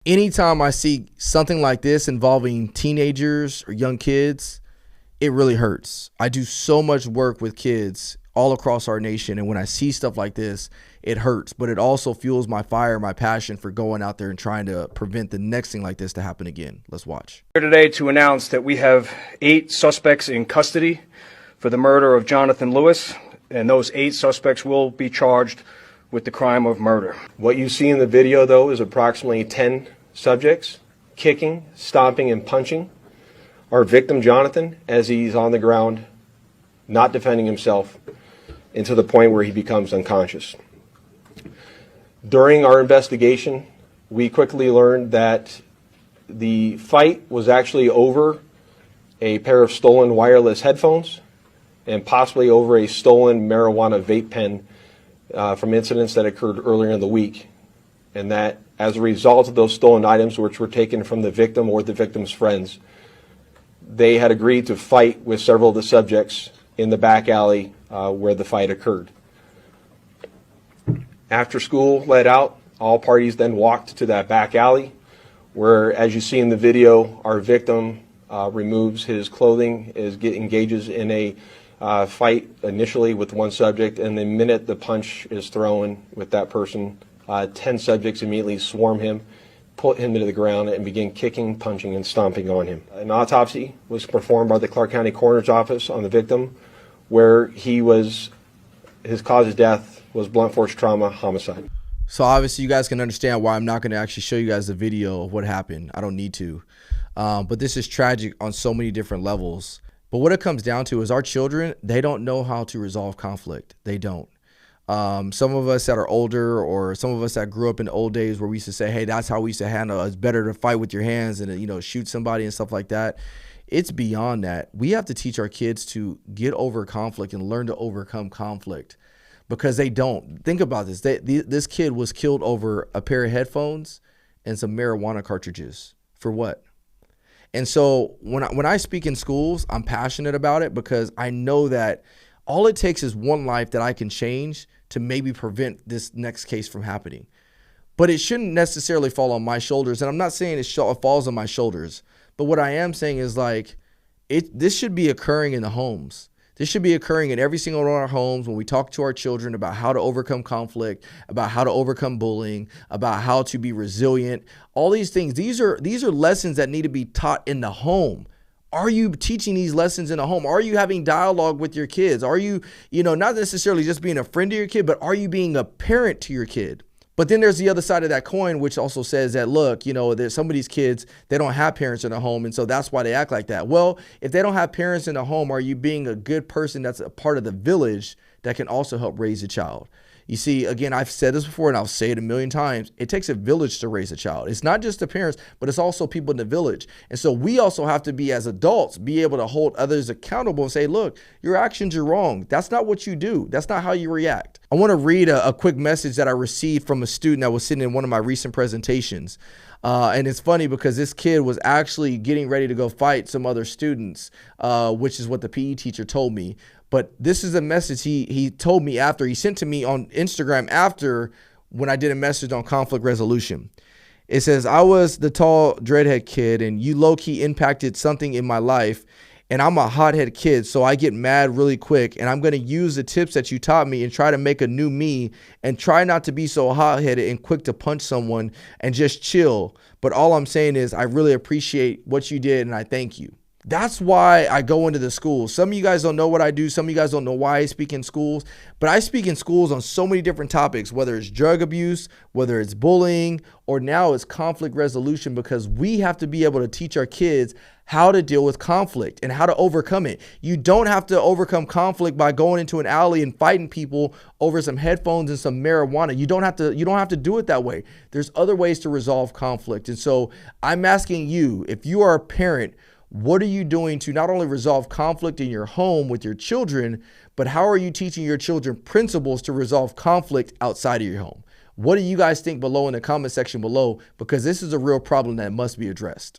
Anytime I see something like this involving teenagers or young kids, it really hurts. I do so much work with kids all across our nation, and when I see stuff like this, it hurts, but it also fuels my fire, my passion for going out there and trying to prevent the next thing like this to happen again. Let's watch. Here today to announce that we have 8 suspects in custody for the murder of Jonathan Lewis, and those 8 suspects will be charged with the crime of murder. What you see in the video, though, is approximately 10 subjects kicking, stomping, and punching our victim, Jonathan, as he's on the ground, not defending himself, and to the point where he becomes unconscious. During our investigation, we quickly learned that the fight was actually over a pair of stolen wireless headphones and possibly over a stolen marijuana vape pen from incidents that occurred earlier in the week. And that as a result of those stolen items, which were taken from the victim or the victim's friends, they had agreed to fight with several of the subjects in the back alley where the fight occurred. After school let out, all parties then walked to that back alley where, as you see in the video, our victim removes his clothing, engages in a fight initially with one subject, and the minute the punch is thrown with that person, 10 subjects immediately swarm him, put him into the ground, and begin kicking, punching, and stomping on him. An autopsy was performed by the Clark County Coroner's Office on the victim, where his cause of death was blunt force trauma, homicide. So obviously you guys can understand why I'm not going to actually show you guys the video of what happened. I don't need to. But this is tragic on so many different levels. But what it comes down to is our children, they don't know how to resolve conflict. They don't. Some of us that are older, or some of us that grew up in the old days where we used to say, hey, that's how we used to handle it. It's better to fight with your hands and, shoot somebody and stuff like that. It's beyond that. We have to teach our kids to get over conflict and learn to overcome conflict, because they don't. Think about this. This kid was killed over a pair of headphones and some marijuana cartridges. For what? And so when I speak in schools, I'm passionate about it because I know that all it takes is one life that I can change to maybe prevent this next case from happening. But it shouldn't necessarily fall on my shoulders. And I'm not saying it falls on my shoulders. But what I am saying is this should be occurring in the homes. This should be occurring in every single one of our homes when we talk to our children about how to overcome conflict, about how to overcome bullying, about how to be resilient. All these things, these are lessons that need to be taught in the home. Are you teaching these lessons in the home? Are you having dialogue with your kids? Are you, not necessarily just being a friend to your kid, but are you being a parent to your kid? But then there's the other side of that coin, which also says that, look, there's some of these kids, they don't have parents in the home, and so that's why they act like that. Well, if they don't have parents in the home, are you being a good person that's a part of the village that can also help raise a child? You see, again, I've said this before and I'll say it a million times. It takes a village to raise a child. It's not just the parents, but it's also people in the village. And so we also have to be, as adults, be able to hold others accountable and say, look, your actions are wrong. That's not what you do. That's not how you react. I want to read a quick message that I received from a student that was sitting in one of my recent presentations. And it's funny because this kid was actually getting ready to go fight some other students, which is what the PE teacher told me. But this is a message he told me after. He sent to me on Instagram after, when I did a message on conflict resolution. It says, I was the tall dreadhead kid and you low-key impacted something in my life. And I'm a hothead kid, so I get mad really quick. And I'm going to use the tips that you taught me and try to make a new me and try not to be so hot-headed and quick to punch someone and just chill. But all I'm saying is I really appreciate what you did and I thank you. That's why I go into the schools. Some of you guys don't know what I do. Some of you guys don't know why I speak in schools. But I speak in schools on so many different topics, whether it's drug abuse, whether it's bullying, or now it's conflict resolution, because we have to be able to teach our kids how to deal with conflict and how to overcome it. You don't have to overcome conflict by going into an alley and fighting people over some headphones and some marijuana. You don't have to do it that way. There's other ways to resolve conflict. And so I'm asking you, if you are a parent, what are you doing to not only resolve conflict in your home with your children, but how are you teaching your children principles to resolve conflict outside of your home? What do you guys think below in the comment section below? Because this is a real problem that must be addressed.